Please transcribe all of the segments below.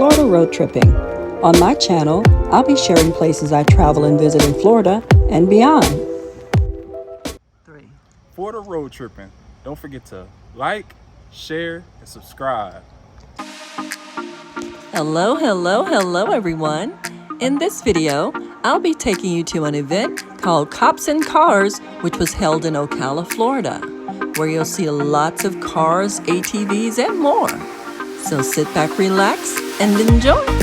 Florida road tripping. On my channel, I'll be sharing places I travel and visit in Florida and beyond. 3. Florida road tripping. Don't forget to like, share, and subscribe. Hello, hello, hello everyone. In this video, I'll be taking you to an event called Cops and Cars, which was held in Ocala, Florida, where you'll see lots of cars, ATVs, and more. So sit back, relax, and enjoy.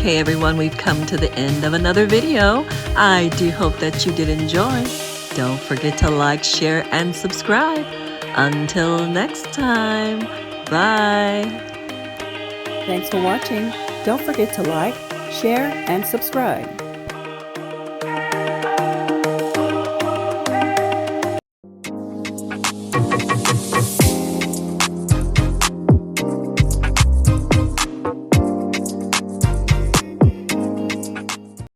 Okay, everyone, we've come to the end of another video. I do hope that you did enjoy. Don't forget to like, share, and subscribe. Until next time, bye. Thanks for watching. Don't forget to like, share, and subscribe.